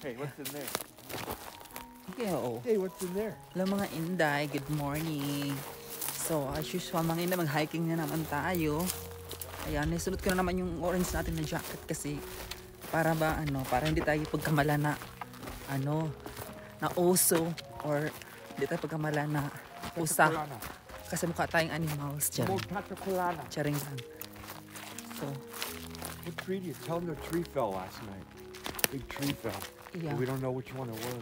Hey, what's in there? Yo. Hey, what's in there? Hello mga Inday, good morning. So, as usual mga Inday, mag-hiking na naman tayo. Ayan, nasunod ko na naman yung orange natin na jacket kasi para ba para hindi tayo pagkamala na na oso or hindi tayo pagkamala na usa. Kasi mukha tayong animals dyan. Charing lang. So, what tree do you tell them? The tree fell last night. Big tree fell. Yeah. We don't know which one it was.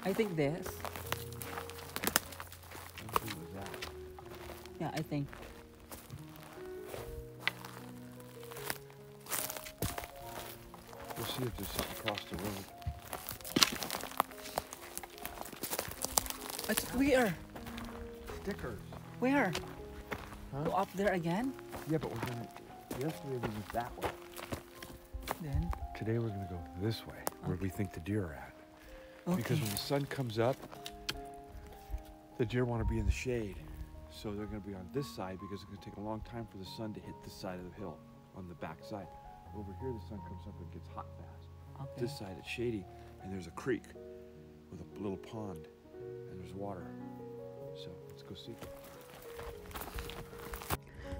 I think this. What tree was that? Yeah, I think. We'll see if there's something across the road. It's where? Stickers. Where? Huh? Go up there again? Yeah, but we're gonna. Yesterday we went that way. Then? Today we're gonna go this way, where we think the deer are at. Okay. Because when the sun comes up, the deer want to be in the shade. So they're going to be on this side because it's going to take a long time for the sun to hit this side of the hill on the back side. Over here, the sun comes up and gets hot fast. Okay. This side, it's shady, and there's a creek with a little pond, and there's water. So let's go see.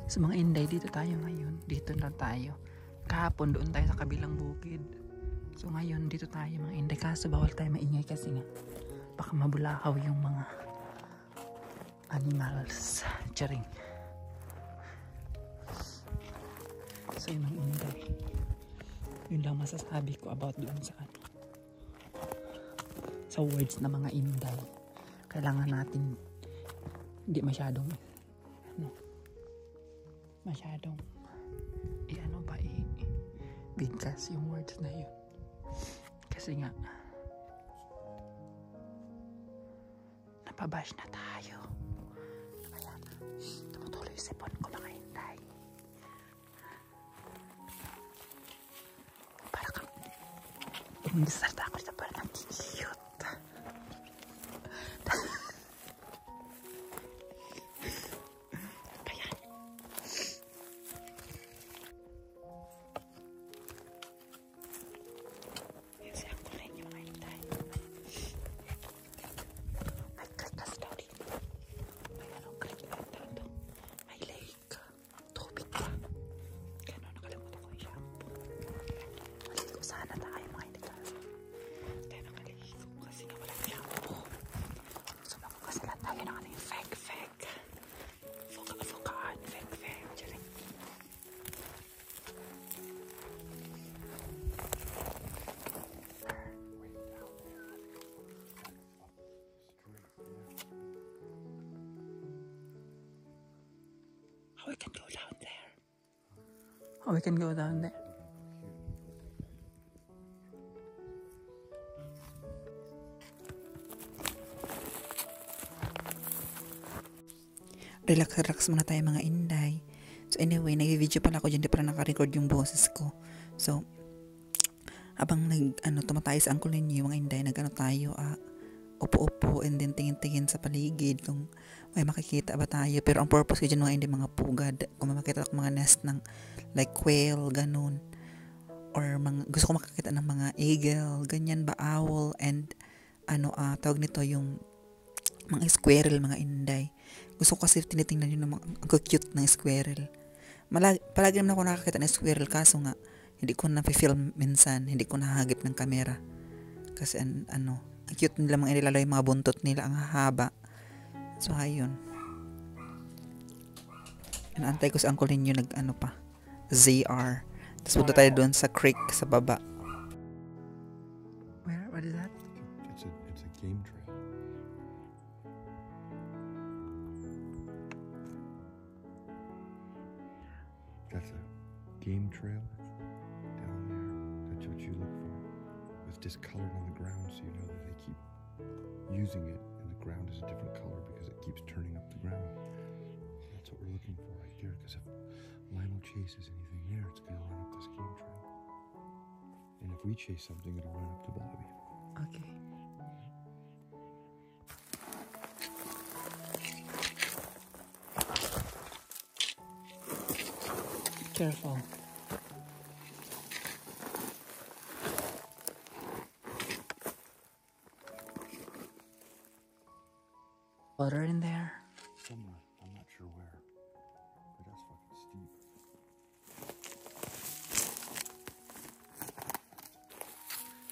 So mga Inday, dito tayo ngayon. Dito na tayo. Kahapon doon tayo sa kabilang bukid. So ngayon, dito tayo mga Inday. Kaso bawal tayo maingay kasi nga baka mabulakaw yung mga animals. Charing. So yung mga Inday, yun lang masasabi ko about doon sa sa words na mga Inday. Kailangan natin hindi masyadong bigkas yung words na yun. Kasi nga napabash na tayo. Ayan, tumutuloy yung sipon ko mga Inday. Para kang umisalta ako sa parang ang cute. We can go down there. Oh, we can go down there. Relax muna tayo mga Inday. So anyway, nag-video pala ako dyan, di pala naka-record yung boses ko. So, habang tumatay sa angkol ninyo mga Inday, tayo, upo-upo and then tingin-tingin sa paligid kung may makikita ba tayo. Pero ang purpose ko dyan mga Inday, mga pugad. Kung makikita ako mga nest ng like quail, ganun. Or gusto ko makakita ng mga eagle, ganyan ba, owl, and tawag nito yung mga squirrel mga Inday. Gusto ko kasi tinitingnan yun ng mga cute ng squirrel. Palagi naman ako nakakita ng squirrel kaso nga hindi ko na-film minsan, hindi ko nahagip ng camera. Kasi ang cute nila mga Inday, lalo yung mga buntot nila ang haba. So ayun. Inaantay ko sa angkol ninyo ZR. Tapos punta tayo doon sa creek sa baba. What is that? It's a game trail. That's a game trail down there. That's what you look for. It's discolored on the ground, so you know that they keep using it, and the ground is a different color because it keeps turning up the ground. That's what we're looking for right here, because if Lionel chases anything there, it's going to run up this game trail. And if we chase something, it'll run up to Bobby. Okay. Careful. Water in there. Somewhere. I'm not sure where. But that's fucking steep.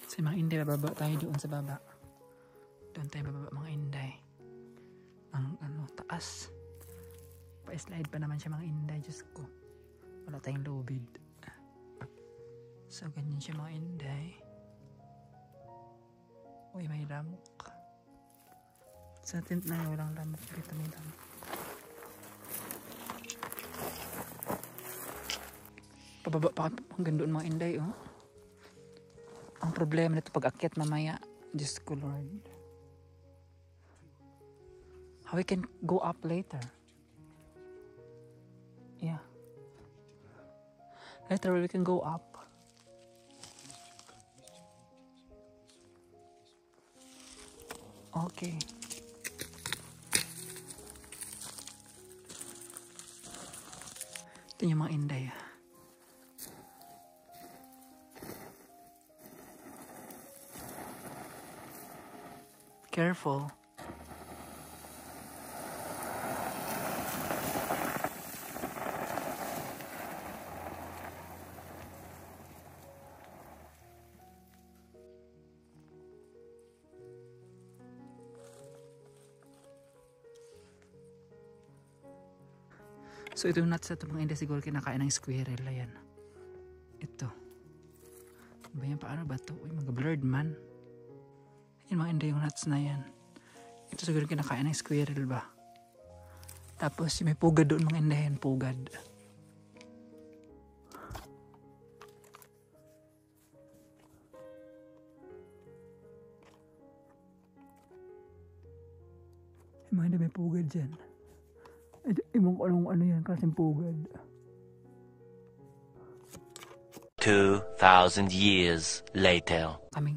So mga inday, bababa tayo doon sa baba. Doon tayo bababa mga inday. Ang taas. Pa-slide pa naman siya mga inday. Diyos ko. Wala tayong lubid. So ganyan siya mga inday. Uy, may lamok. Sa tent na walang lamok. Dito may lamok. Pababa pa hanggang doon mga inday, oh. Ang problema nito pag akyat mamaya. Diyos ko, Lord. How we can go up later? Yeah. Later we can go up. Okay. Ito yung mga inday. Careful. So ito yung nuts na ito mga inday, siguro kinakain ng squirrel. Ayan. Ito. Ba yan, paano ba ito? Uy, mga blurred man. Yan mga inday yung nuts na yan. Ito siguro kinakain ng squirrel ba. Tapos may pugad doon mga inday yan. Pugad. Yung mga inday may pugad dyan. Ibang ano yan, klaseng pugad. 2,000 years later. Kaming,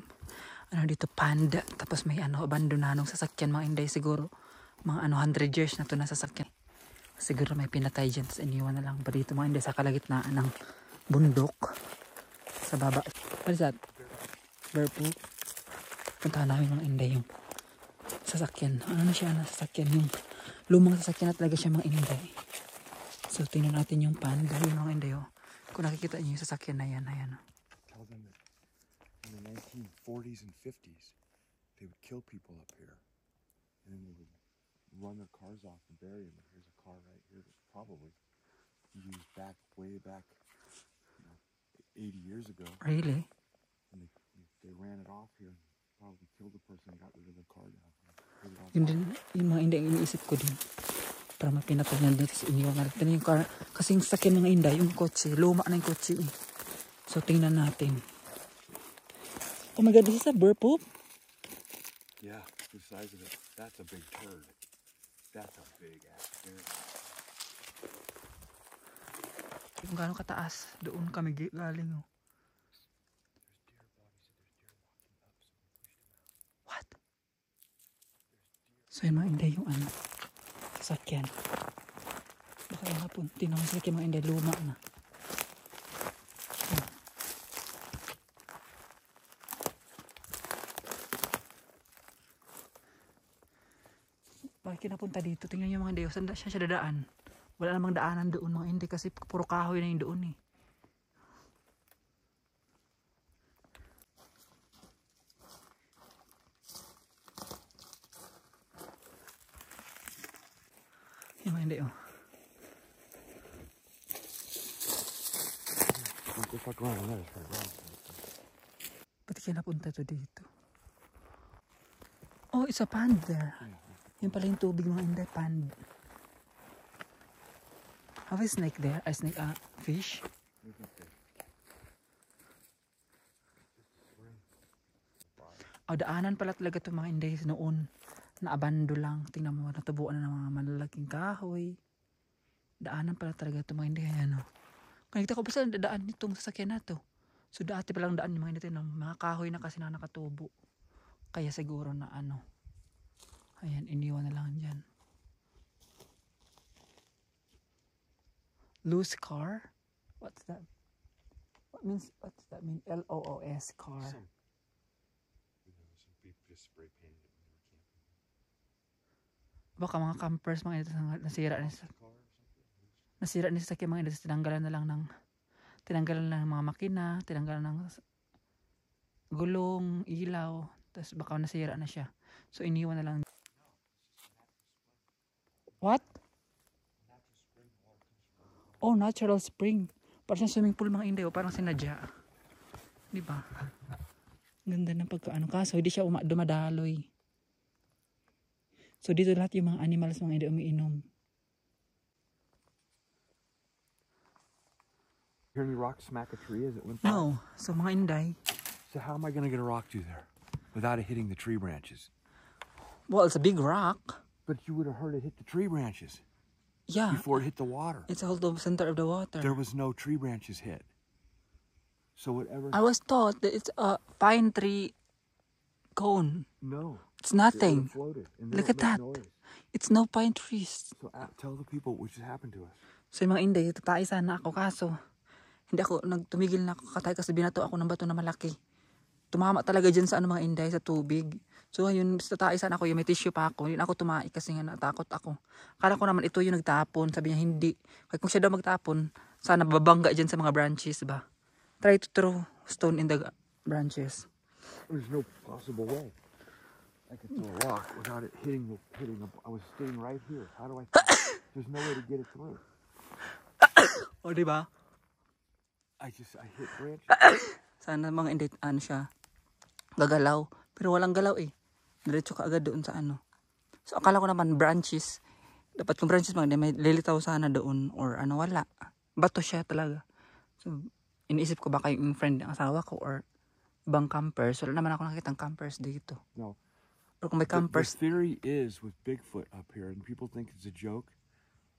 dito, panda. Tapos may abandonadong sasakyan, mga inday siguro. Mga 100 years na to na sasakyan. Siguro may pinatay dyan, tapos iniwan na lang. Ba dito mga inday, sa kalagitnaan ng bundok. Sa baba. What is that? Bear poop. Puntahan namin mga inday yung sasakyan. Ano na siya na sasakyan? Yung lumang sasakyan na talaga siya mga inday. So tingnan natin yung panda. Yung mga inday, oh. Kung nakikita niyo yung sasakyan na yan, ayan. Tell them that in the 1940s and 50s, they would kill people up here. And then they would run their cars off and bury them. And here's a car right here that's probably used way back, 80 years ago. Really? And they ran it off here and probably killed the person and got rid of the car now. Yung mga inday, iniisip ko din. Para mapinatay niya dito sa inyo. Yung car, kasi yung sakyan ng inday, yung kotse, luma na yung kotse. So tingnan natin. Oh my God, this is a bear poop? Yeah, the size of it. That's a big turd. That's a big ass turd. Kung gaano kataas, doon kami galing. Oh. What? So yung mga inday yung sasakyan. Baka yung hapon, tinawag sila kayo mga inday, luma na. Bakit kinapunta dito? Tingnan nyo mga inday, saan siya dadaan? Wala namang daanan doon mga inday kasi puro kahoy na yung doon eh. Yung mga inday, oh. Ba't kinapunta to dito? Oh, it's a pond there. Yung pala yung tubig mga inday, pond. Have a snake there? A snake, fish? Oh, daanan pala talaga ito mga inday noon. Naabando lang. Tingnan mo, natubuan na ng mga malalaking kahoy. Daanan pala talaga ito mga inday. Ayan, oh. Kanita ko ba saan dadaan nitong sasakyan na to? So dati palang daan yung mga inday ng mga kahoy na kasi na nakatubo. Kaya siguro na ayan, iniwan na lang dyan. Loose car? What's that? What's that mean? L-O-O-S car. Some people just spray painted it when they were camping. baka mga campers mga ito nasira ni sa mga ito, tinanggalan ng mga makina, tinanggalan ng gulong, ilaw, tapos baka nasira na siya. So iniwan na lang. What? Oh, natural spring. Parang swimming pool mga Inday, parang sinadya. Di ba? Ganda ng pagkaano, kaso hindi siya dumadaloy. So dito lahat yung mga animals mga Inday umiinom. Hear any rock smack a tree as it went by? No. So mga Inday. So how am I going to get a rock through there without it hitting the tree branches? Well, it's a big rock. But you would have heard it hit the tree branches Yeah. before it hit the water. It's all the center of the water. There was no tree branches hit. So whatever. I was taught that it's a pine tree cone. No. It's nothing. It floated, and Look at that. noise. It's no pine trees. So tell the people what just happened to us. So yung mga Inday, tatay sana ako kaso hindi ako tumigil na ako katay kasi binato ako ng bato na malaki. Tumama talaga dyan sa mga Inday, sa tubig. So ayun, tatay sana ako, yung may tissue pa ako. Hindi ako tumai kasi nga natakot ako. Akala ko naman ito yung nagtapon. Sabi niya hindi. Kaya kung siya daw magtapon, sana babangga dyan sa mga branches ba. Try to throw stone in the branches. There's no possible way I could throw a rock without it hitting. I was sitting right here. How do I? There's no way to get it through. O diba? I hit branches. Sana mga Inday, siya, gagalaw. Pero walang galaw eh. Diretso ka agad doon sa So akala ko naman branches. Dapat kung branches may lilitaw sana doon or wala. Bato siya talaga. So iniisip ko baka yung friend ng asawa ko or ibang campers. Wala naman ako nakitang campers dito. No. Or kung may campers. The theory is with Bigfoot up here, and people think it's a joke,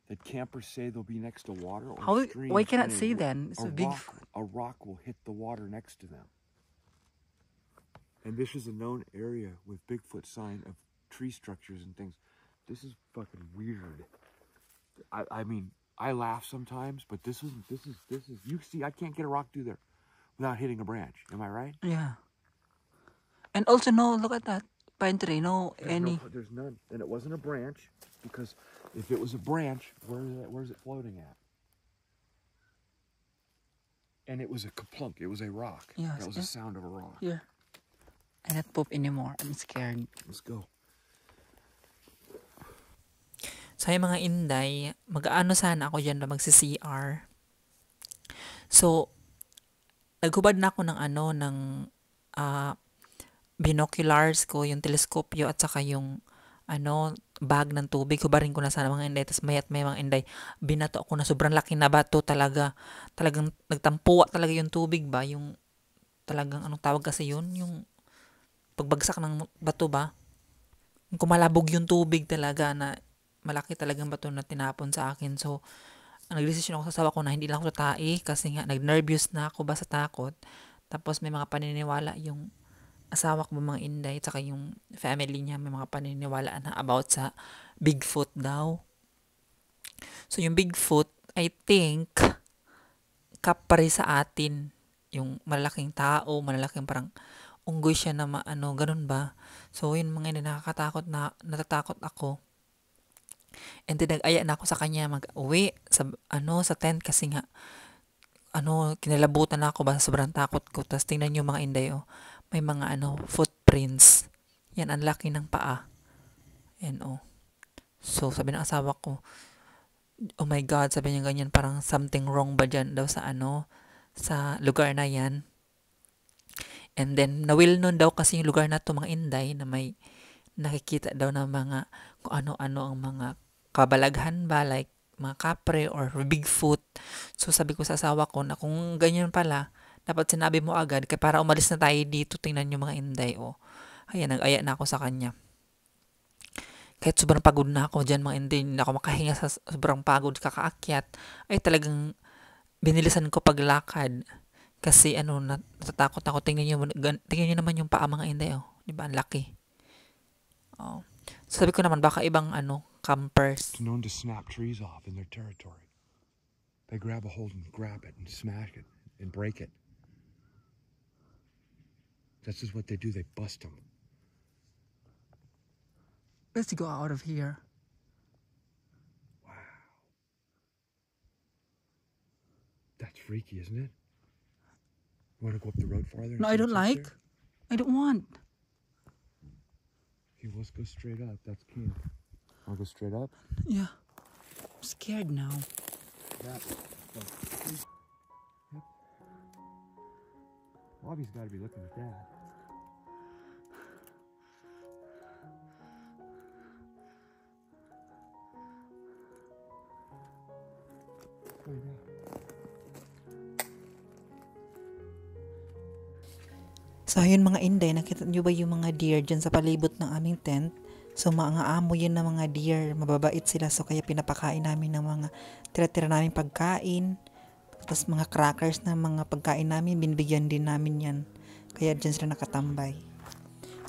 that campers say they'll be next to water or streams. Why cannot say then? It's a Bigfoot. A rock will hit the water next to them. And this is a known area with Bigfoot sign of tree structures and things. This is fucking weird. I mean, I laugh sometimes, but this is, you see, I can't get a rock through there without hitting a branch. Am I right? Yeah. And also, no, look at that. Pine tree, There's none. And it wasn't a branch, because if it was a branch, where's it floating at? And it was a kaplunk. It was a rock. Yes, that was the sound of a rock. Yeah. I not poop anymore. I'm scared. Let's go. So yung mga Inday, mag-ano sana ako dyan na magsi-CR. So, naghubad na ako ng binoculars ko, yung teleskopyo at saka yung bag ng tubig. Hubarin ko na sana mga Inday. Tapos may mga Inday, binato ako na sobrang laki na bato talaga. Talagang nagtampuwa talaga yung tubig ba? Yung talagang anong tawag kasi yun? Yung pagbagsak ng bato ba? Yung kumalabog yung tubig talaga na malaki talagang bato na tinapon sa akin. So, nagdesisyon ako sa asawa ko na hindi lang ako tatai kasi nga nag-nervous na ako ba sa takot. Tapos may mga paniniwala yung asawa ko mga Inday at saka yung family niya may mga paniniwala na about sa Bigfoot daw. So, yung Bigfoot, I think, kapare sa atin. Yung malalaking tao, malalaking parang unggoy siya na ganun ba? So, yun mga Inday, natatakot ako. And then, nag-aya na ako sa kanya mag-uwi sa tent kasi nga, kinalabutan na ako ba, sobrang takot ko. Tapos, tingnan nyo mga Inday, may mga footprints. Yan, ang laki ng paa. Yan, So, sabi ng asawa ko, oh my God, sabi niya ganyan, parang something wrong ba dyan daw sa sa lugar na yan. And then, na-will known daw kasi yung lugar na to mga Inday na may nakikita daw ng mga kung ano-ano ang mga kabalaghan ba, like mga kapre or Bigfoot. So, sabi ko sa asawa ko na kung ganyan pala, dapat sinabi mo agad kaya para umalis na tayo dito. Tingnan nyo mga Inday. Ayan, nag-aya na ako sa kanya. Kahit sobrang pagod na ako dyan mga Inday, hindi ako makahinga sa sobrang pagod kakaakyat, ay talagang binilisan ko paglakad. Kasi natatakot ako. Tingnan nyo naman yung paa mga Inday. Di ba? Ang laki. So, sabi ko naman baka ibang campers. It's known to snap trees off in their territory. They grab a hold and grab it and smash it and break it. This is what they do. They bust them. Let's go out of here. freaky, isn't it? You want to go up the road farther? No, I don't like. I don't want. Okay, let's go straight up. That's camp. I'll go straight up. Yeah. I'm scared now. Yep. Bobby's got to be looking at that. So, ayun mga Inday, nakita nyo ba yung mga deer dyan sa palibot ng aming tent? So, mga amo yun ng mga deer. Mababait sila. So, kaya pinapakain namin ng mga tira-tira namin pagkain. Tapos mga crackers na mga pagkain namin, binibigyan din namin yan. Kaya dyan sila nakatambay.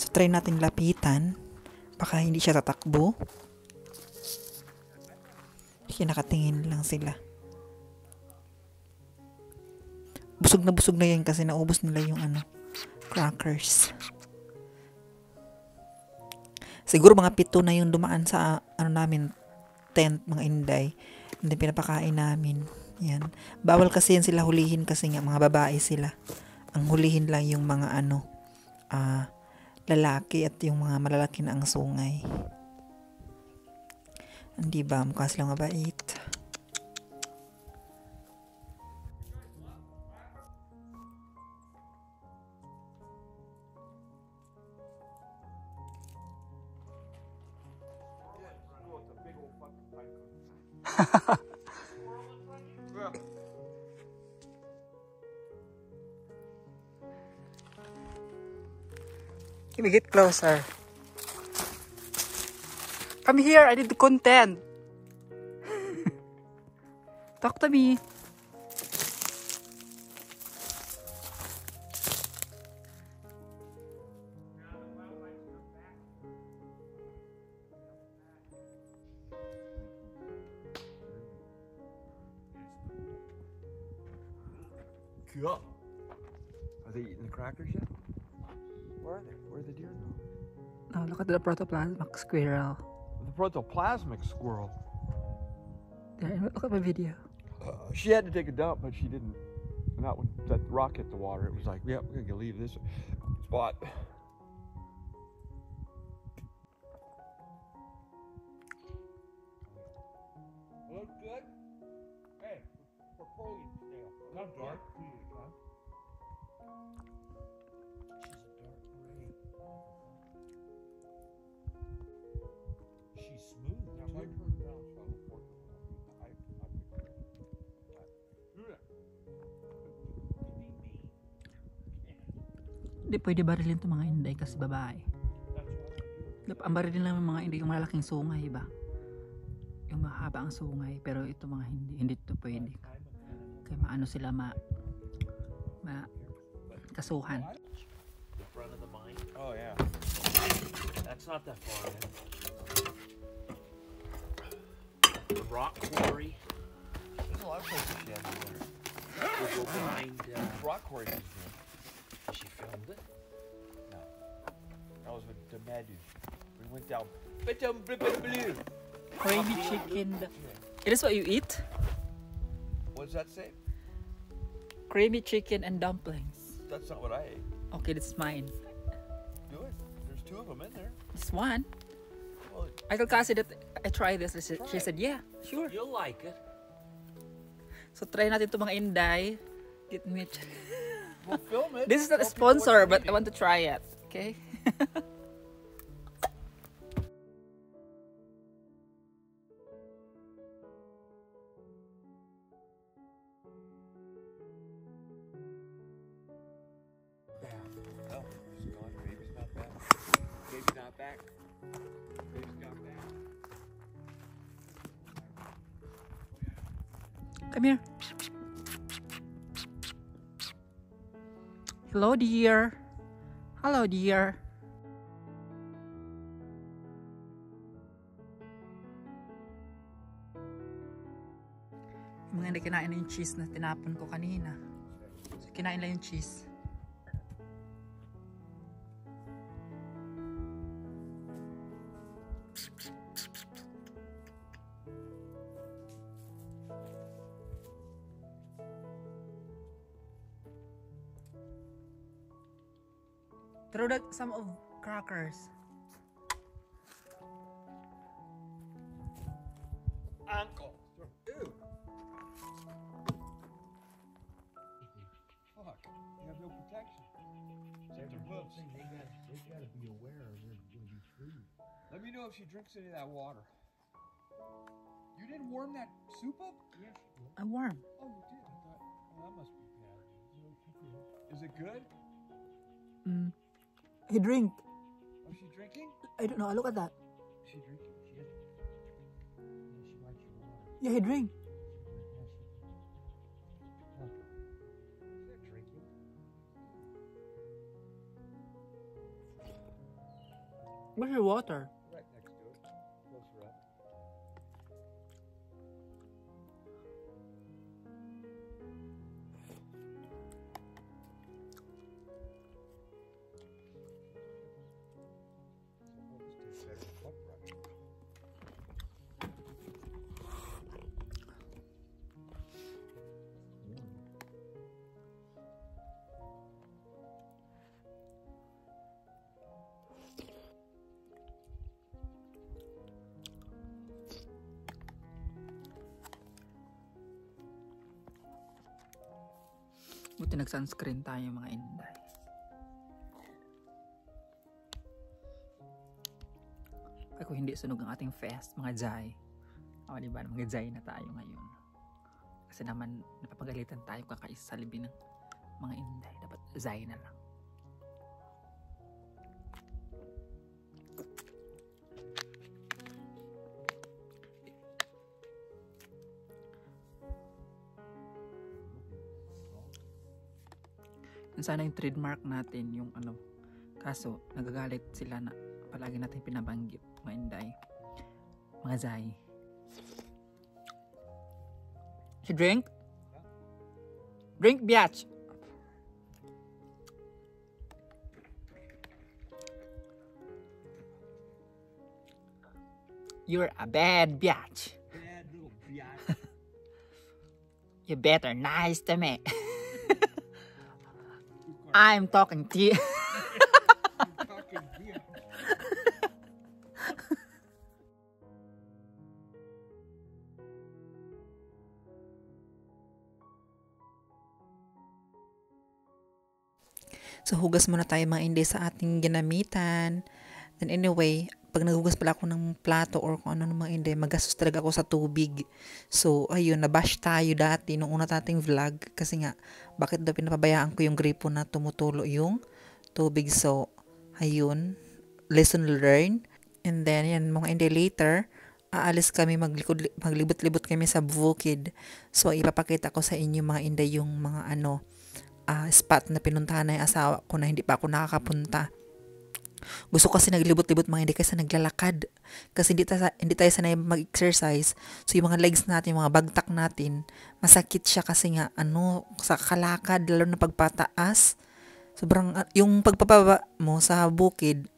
So, try natin lapitan. Baka hindi siya tatakbo. Kaya nakatingin lang sila. Busog na yan kasi naubos nila yung crackers. Siguro mga 7 na yung dumaan sa namin tent, mga Inday. Hindi pinapakain namin. Yan. Bawal kasi yan sila hulihin kasi nga mga babae sila. Ang hulihin lang yung mga lalaki at yung mga malalaki na ang sungay. Hindi ba? Mukha silang mabait. Can we get closer? Come here, I need the content. Talk to me. Cool. Are they eating the crackers yet? Where are they? Where are the deer go? Oh, look at the protoplasmic squirrel. The protoplasmic squirrel. There, look at my video. She had to take a dump, but she didn't. Not when that rock hit the water. It was like, yep, we're gonna leave this spot. Look good. Hey, Napoleon style. Not dark. She's a dark gray. She's smooth. Now, if I turn around, so I'll report her. I picked her. Do that. Hindi pwede barilin to mga Inday kasi babae. Ang barilin lang ng mga Inday yung malalaking sungay ba? Yung mahaba ang sungay, pero ito mga hindi to pwede. Kaya maano sila kasuhan. The front of the mine. Oh, yeah. That's not that far in. The rock quarry. There's a lot of places she has to go. We'll go behind. Rock quarry she's doing. She filmed it. No. That was with the Madu. We went down. Blue. Creamy chicken. It is what you eat? What does that say? Creamy chicken and dumplings. That's not what I ate. Okay, this is mine. Do it. There's 2 of them in there. This one. Well, I told Cassie that I try this. She said, yeah, sure. You'll like it. So try natin ito mga Inday. Get me. we'll film it. This is not a Tell people what sponsor, you're but I eating. want to try it. Okay? Oh, she's gone. Baby's not back. Baby's not back. Baby's not back. Come here. Hello, dear. Hello, dear. Yung mga hindi kinain na yung cheese na tinapon ko kanina. So, kinain lang yung cheese. Throw that some of crackers. Uncle. Ew. Fuck. You have no protection. Except your boobs. They gotta be aware there's gonna be food. Let me know if she drinks any of that water. You didn't warm that soup up? Yes. I'm warm. Oh, you did. I thought, well, that must be bad. Is it good? He drink. Oh, she drinking? I don't know. Look at that. Is she drinking? She is. Yeah, she likes your water. Yeah, he drink. Yeah, Is that drinking? Where's your water? Right next to it. Closer up. This tastes better than butt brush. Buti nag-sunscreen tayo mga inday. Kaya kung hindi sunog ang ating fest, mga jay. O diba, mga jay na tayo ngayon. Kasi naman, napapagalitan tayo kakaisa sa libi ng mga inday. Dapat jay na lang. Yun sana yung trademark natin, yung ano. Kaso, nagagalit sila na palagi natin pinabanggit, mga inday. Mga zay. She drink? Drink, biatch! You're a bad biatch. bad little biatch. You better nice to me. I'm talking to you. Fucking biatch. So, hugas muna tayo mga inday sa ating ginamitan. And anyway, pag naghugas pala ako ng plato or kung ano ng mga inday, magastos talaga ako sa tubig. So, ayun, nabash tayo dati nung una nating vlog. Kasi nga, bakit daw pinapabayaan ko yung gripo na tumutulo yung tubig. So, ayun, lesson learned. And then, yan, mga inday later, aalis kami, maglibot-libot kami sa bukid. So, ipapakita ko sa inyo mga inday yung mga ano, spot na pinuntahan na yung asawa ko na hindi pa ako nakakapunta. Gusto ko kasi naglibot-libot mga hindi kasi naglalakad. Kasi hindi tayo sanay mag-exercise. So yung mga legs natin, mga bagtak natin, masakit siya kasi nga ano, sa kalakad, lalo na pagpataas. Sobrang, yung pagpapaba mo sa bukid,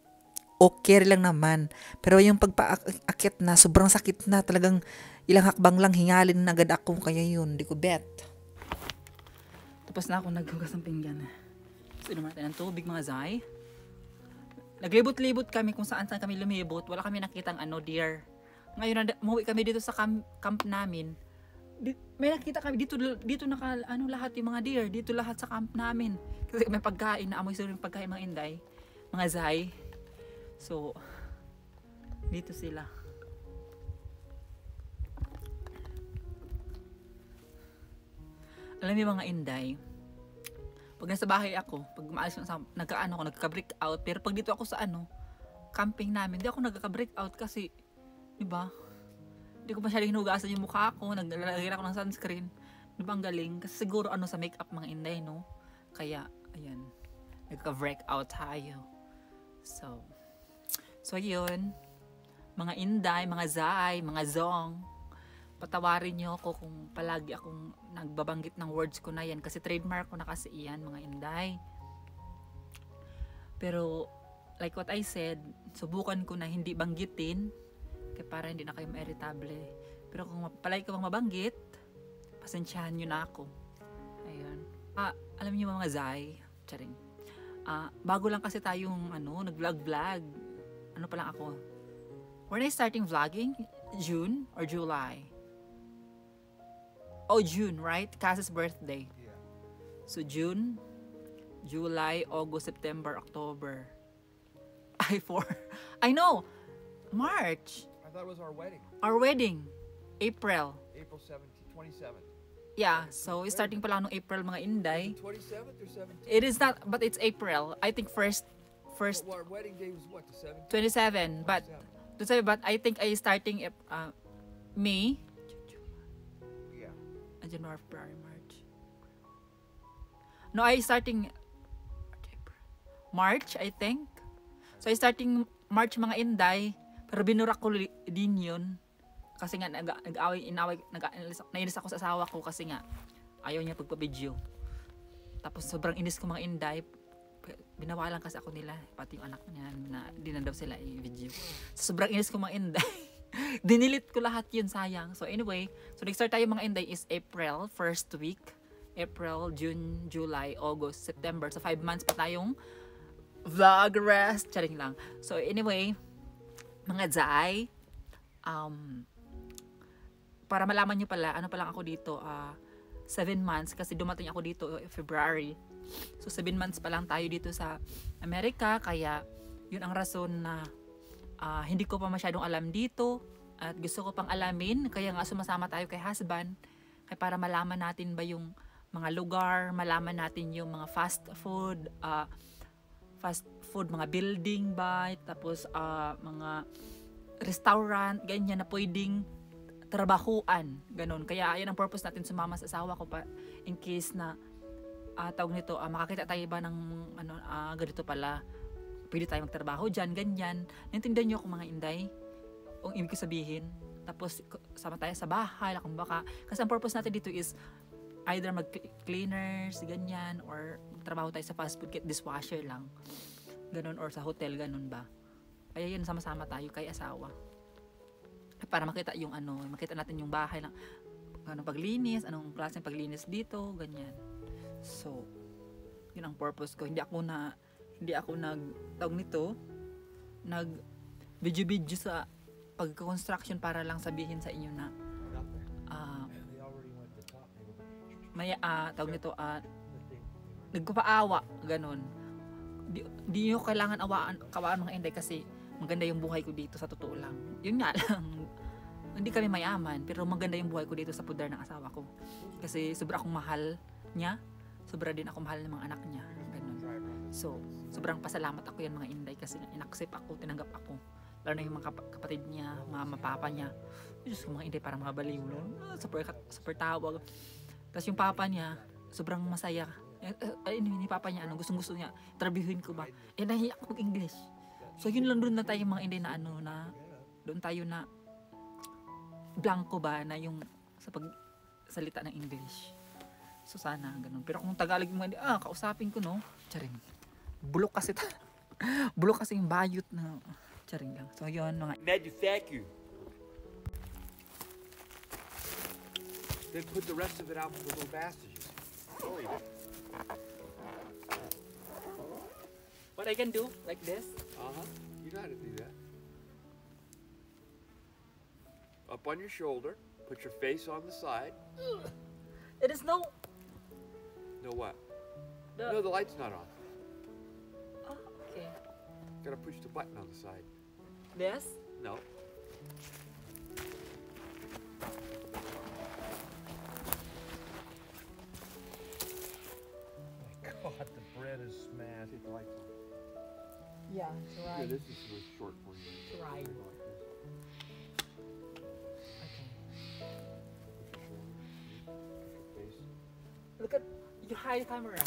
okay lang naman. Pero yung pagpaakit na, sobrang sakit na. Talagang ilang hakbang lang, hingalin na agad ako. Kaya yun, di ko bet. Tapos na ako naghugas ng pinggan. So, naman natin ng tubig mga zay. Naglibot-libot kami kung saan kami lumibot. Wala kami nakitang ano, deer. Ngayon, umuwi kami dito sa camp namin. May nakita kami dito lahat yung mga deer. Dito lahat sa camp namin. Kasi may pagkain, naamoy sila yung pagkain mga inday. Mga zay. So, dito sila. Alam niyo mga inday, pag nasa bahay ako, pag maalis na nagka-breakout, pero pag dito ako sa camping namin, di ako nagka-breakout kasi, di ba? Hindi ko masyadong hinugasan yung mukha ko, naglalagay ako ng sunscreen. Di ba ang galing? Kasi siguro sa makeup mga inday, no? Kaya, ayan, nagka-breakout tayo. So yun, mga inday, mga zay, mga zong, patawarin nyo ako kung palagi akong nagbabanggit ng words ko na yan kasi trademark ko na kasi iyan mga inday. Pero like what I said, subukan ko na hindi banggitin kaya para hindi na kayo ma-irritable. Pero kung palagi ko bang mabanggit, pasensyahan nyo na ako. Ayun. Alam niyo mga zay, charing. bago lang kasi tayong nag-vlog. Ano pa lang ako? When I starting vlogging? June or July? Oh, June, right? Cass's birthday. Yeah. So, June, July, August, September, October. I know! March! I thought it was our wedding. Our wedding. April. April 17th, 27th. Yeah, so starting pa lang nung April mga Inday. 27th or 17th? It is not, but it's April. I think first But our wedding day was what, the 17th? 27, but 27, but I think I starting May, Yeah. January, February, March. No, I starting March, I think. So I starting March mga Inday, pero binurak ko din yun. Kasi nga nainis ako sa asawa ko kasi nga ayaw niya pagpa-video. Tapos sobrang inis ko mga Inday. Binawalan kasi ako nila, pati yung anak niya na di na daw sila i-video. So, sobrang inis ko mga Inday. Dinilit ko lahat yun, sayang. So anyway, so nag-start tayo mga Inday is April, first week. April, June, July, August, September. So 5 months pa tayong vlog rest. Charing lang. So anyway, mga Zay, para malaman nyo pala, ano pa lang ako dito, 7 months kasi dumating ako dito February. So 7 months pa lang tayo dito sa Amerika, kaya yun ang rason na hindi ko pa masyadong alam dito at gusto ko pang alamin, kaya nga sumasama tayo kay husband kaya para malaman natin ba yung mga lugar, malaman natin yung mga fast food, mga building ba, tapos mga restaurant, ganyan na pwedeng trabahuan, ganun. Kaya ayun ang purpose natin sumama sa asawa ko pa in case na tawag nito, makakita tayo ba ng ganito pala, pwede tayo magtrabaho dyan, ganyan. Naintindihan nyo ako mga Inday? Ang ibig ko sabihin. Tapos sama tayo sa bahay, kung baka. Kasi ang purpose natin dito is either mag-cleaners, ganyan, or trabaho tayo sa fast food, dishwasher lang. Ganun, or sa hotel, ganun ba. Kaya yun, sama-sama tayo kay asawa. Para makita yung makita natin yung bahay lang. Anong paglinis, anong klaseng paglinis dito, ganyan. So, yun ang purpose ko. Hindi ako tawag nito, video sa pagka-construction para lang sabihin sa inyo na They already went to the top. may tawag nito, nagpapaawa, ganun. Di nyo kailangan kawaan mga Inday kasi maganda yung buhay ko dito sa totoo lang. Yun nga lang, hindi kami mayaman, pero maganda yung buhay ko dito sa pudar ng asawa ko. Kasi sobra akong mahal niya, sobra din ako mahal ng mga anak niya. Ganun. So, sobrang pasalamat ako yan mga Inday kasi inaccept ako, tinanggap ako. Lalo na yung mga kapatid niya, mama, papa niya. Diyos ko mga Inday, parang mga baliw. Super tawag. Tapos yung papa niya, sobrang masaya. Ni papa niya, gustong-gusto niya, trabihuin ko ba? Nahiyak ako English. So, yun lang doon na tayo mga Inday na doon tayo na blanco ba na yung sa pagsalita ng English. So sana ganun. Pero kung Tagalog yung mga kausapin ko, no? Charing. Bulok kasi bulok kasi yung bayot na charing lang. So yun mga Ned, you thank you. Then put the rest of it out for the little bastards. Sorry. what I can do like this. You know how to do that. Up on your shoulder. Put your face on the side. It is no. No what? No, the light's not on. Oh, okay. Gotta push the button on the side. This. No. Oh my God, the bread is smashed. Take the lights on. Yeah. Yeah, this is too short for you. Try. Like this. Okay. Push your face. Look at you hide the camera.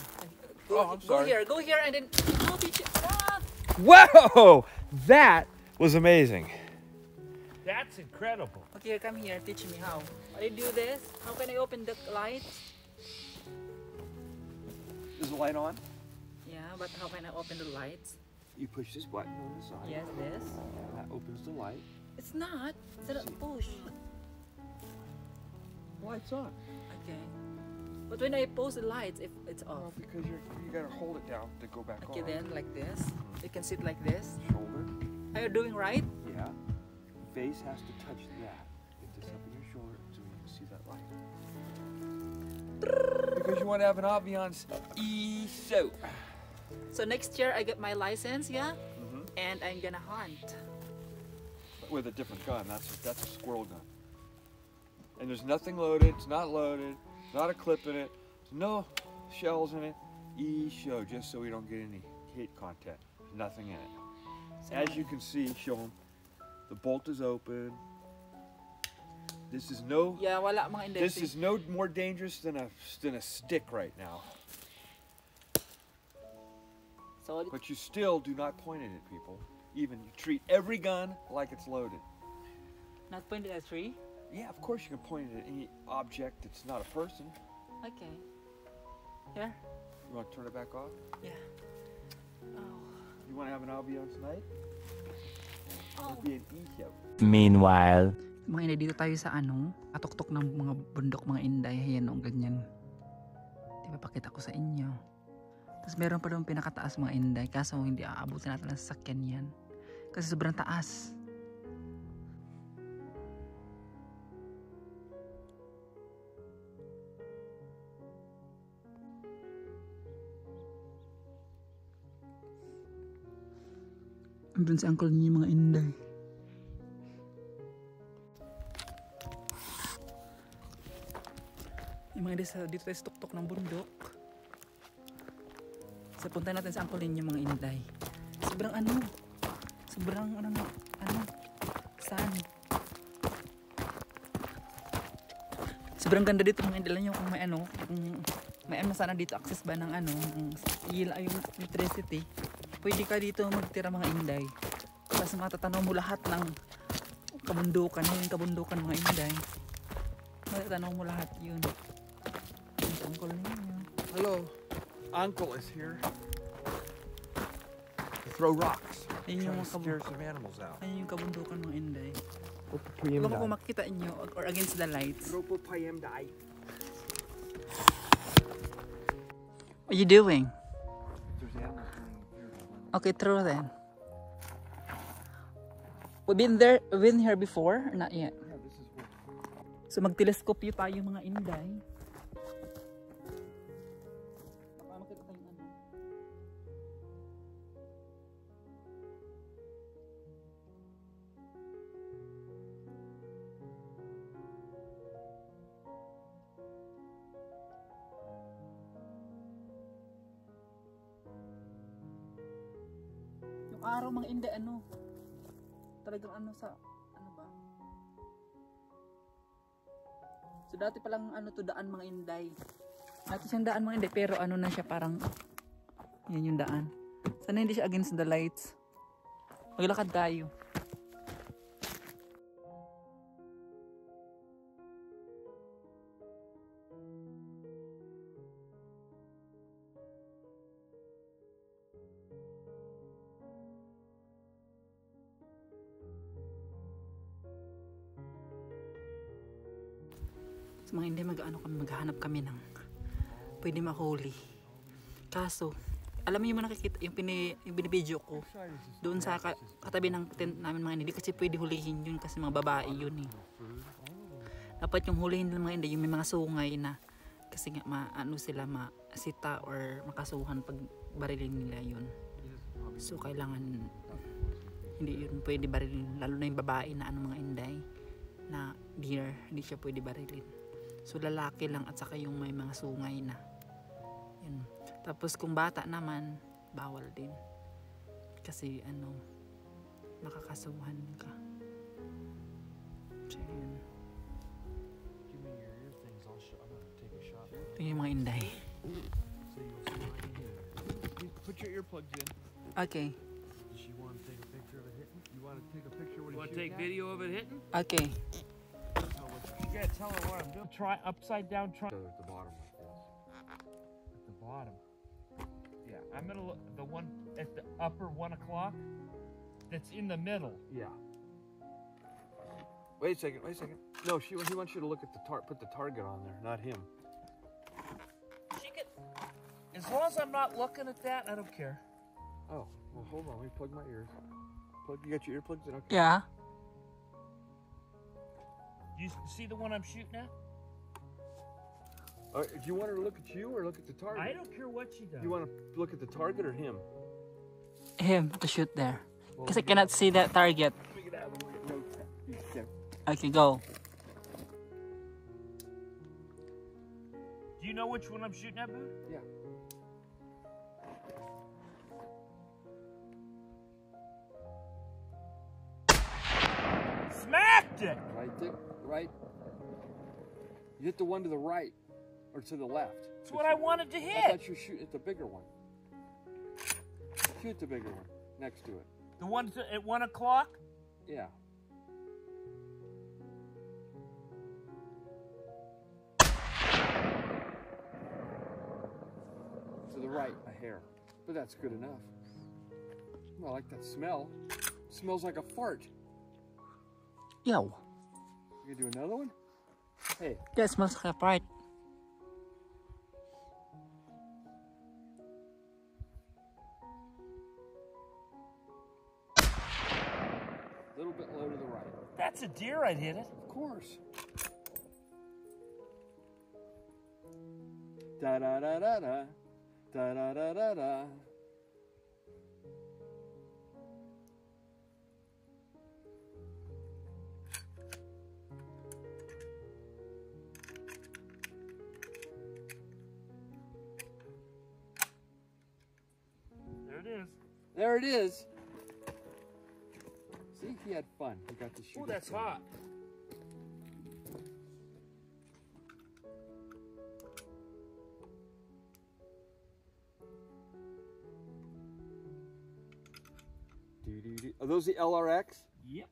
Oh, I'm sorry. Go here, and then teach it. Whoa! That was amazing. That's incredible. Okay, come here. Teach me how. How do you do this? How can I open the lights? Is the light on? Yeah, but how can I open the lights? You push this button on the side. Yes, this. That opens the light. It's not. It's not push. Light's on. Okay. But when I pose the lights, if it's Well, off. because you gotta hold it down to go back Okay, on. then like this. You can sit like this. Shoulder. Are you doing right? Yeah. Face has to touch that. Get this up in your shoulder so you can see that light. Because you want to have an ambiance. So. So next year I get my license, yeah? And I'm gonna hunt. With a different gun. That's a squirrel gun. And there's nothing loaded. It's not loaded. Not a clip in it. There's no shells in it. Show, just so we don't get any hate content. There's nothing in it. As you can see, show them. The bolt is open. This is no. Yeah, wala mga indexing. This is no more dangerous than a stick right now. So But you still do not point it at people. Even you treat every gun like it's loaded. not pointed at tree? Yeah, of course you can point it at any object that's not a person. Okay. Here? You want to turn it back off? Yeah. Oh. You want to have an ambiance night? Oh. It'll be an e-show. Meanwhile, Mga inday, dito tayo sa katuktok ng mga bundok, mga inday. Ayan o, ganyan. Di ba pakita ko sa inyo. Tapos meron pa doon pinakataas mga inday. Kaso hindi aabutin natin ng sasakyan yan. Kasi sobrang taas. Doon sa uncle niyo mga inday. Yung mga inday, dito tayo sa tuktok ng bundok. So punta natin sa uncle niyo mga inday. Sobrang saan? Sobrang ganda dito mga inday. Alam nyo kung may sana dito, access ba ng yung electricity. Pwede ka dito magtira mga inday. Tapos matatanaw mo lahat ng kabundukan. Yung kabundukan mga inday. Matatanaw mo lahat yun. Yung uncle ninyo. Hello. Uncle is here. To throw rocks. Ayun yung Trying to scare some animals out. Ayun yung kabundukan mga inday. Upapayam Alam mo kung makikita nyo or against the lights. Upapayam dai. What are you doing? There's animals running here. Okay, throw then. We've been here before? Or not yet? Yeah, this is what. So magteleskopyo tayo mga inday. Baka makita tayong Yung araw mga inday talagang sa ba? So dati palang to daan mga inday. Dati siyang daan mga inday pero na siya parang yan yung daan. Sana hindi siya against the lights. Maglakad tayo. So mga hindi maghahanap kami ng pwede mahuli. Kaso, alam mo yung nakikita, yung binibidyo ko doon sa katabi ng tent namin mga hindi kasi pwede hulihin yun kasi mga babae yun eh. Dapat yung hulihin ng mga hindi yung may mga sungay na kasi nga sila masita or makasuhan pag barilin nila yun. So kailangan hindi yun pwede barilin lalo na yung babae na mga inday na deer, hindi siya pwede barilin. So lalaki lang at saka yung may mga sungay na. Yun. Tapos kung bata naman, bawal din. Kasi makakasuhan ka. So yun. Give me your ear things. I'm gonna take a shot. Ito yung mga inday. So you'll see what I can do. Put your earplugs in. Okay. Does she want to take a picture of it hitting? You want to take a picture when You you want to shoot take that? video of it hitting? Okay. You gotta tell her what I'm doing. Try upside down. Try So at the bottom like this. at the bottom. Yeah, I'm gonna look the one at the upper 1 o'clock. That's in the middle. Yeah. Wait a second. No, he wants you to look at put the target on there, not him. As long as I'm not looking at that, I don't care. Oh, well, hold on. Let me plug my ears. You got your earplugs in? Okay. Yeah. You see the one I'm shooting at? Do you want her to look at you or look at the target? I don't care what she does. You want to look at the target or him? Him to shoot there. Because I cannot see that target. Okay, go. Do you know which one I'm shooting at, Boo? Yeah. Smacked it! Right there, right. You hit the one to the right, or to the left. That's what I wanted to I hit. thought you shoot at the bigger one. Shoot the bigger one next to it. The one at 1 o'clock? Yeah. To the right, a hair. But that's good enough. I like that smell. It smells like a fart. Yo. You gonna do another one? Hey. That smells like a fart. A little bit low to the right. That's a deer, I'd hit it. Of course. Da da da da da. Da da da da da. There it is. There it is. See, he had fun. He got to shoot. Oh, that's hot. Are those the LRX? Yep.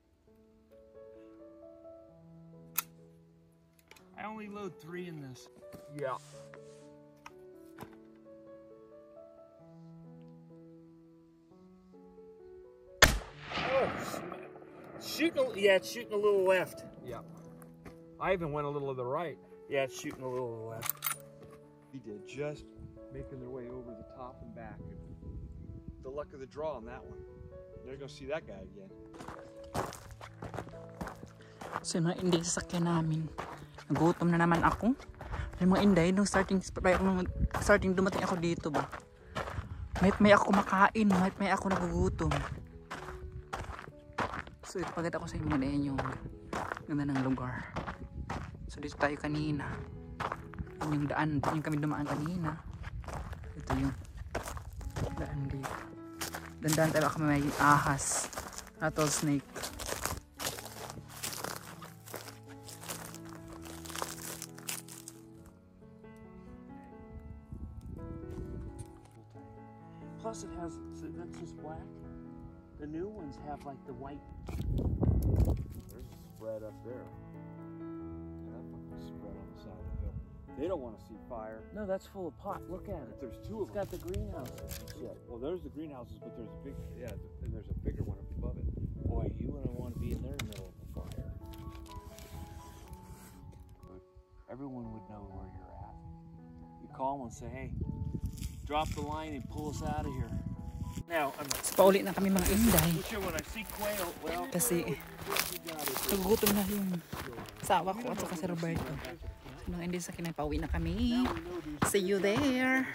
I only load 3 in this. Yeah. Oh, it's shooting a little left. Yeah. I even went a little to the right. Yeah, it's shooting a little left. He did, just making their way over the top and back. The luck of the draw on that one. They're gonna see that guy again. So mga inday sa sasakyan namin. Nagutom na naman ako. Ay mga inday, nung starting dumating ako dito ba. May ako kumakain, may ako nagugutom. So ipagkat ako sa inyo na yung ganda ng lugar. So dito tayo kanina. Yun yung daan, yung kami dumaan kanina. Ito yung daan dito. Dandan tayo baka may ahas. Rattlesnake. Plus it has, so that's just black. The new ones have like the white. There's a spread up there. Yeah, that fucking spread on the side of the hill. They don't want to see fire. No, that's full of pot. Look at it. There's two of It's them. got the greenhouses and shit. Well, there's the greenhouses, but there's a big, and there's a bigger one up above it. Boy, you wouldn't want to be in their middle of the fire. Everyone would know where you're at. You call them and say, hey, drop the line and pull us out of here. Now, I'm not. Pauli na kami mga inday. Sure, when I see quail, well, Kasi nagugutom na yung asawa ko at saka si Roberto. So mga inday sa kinay, pauwi na kami. See you there.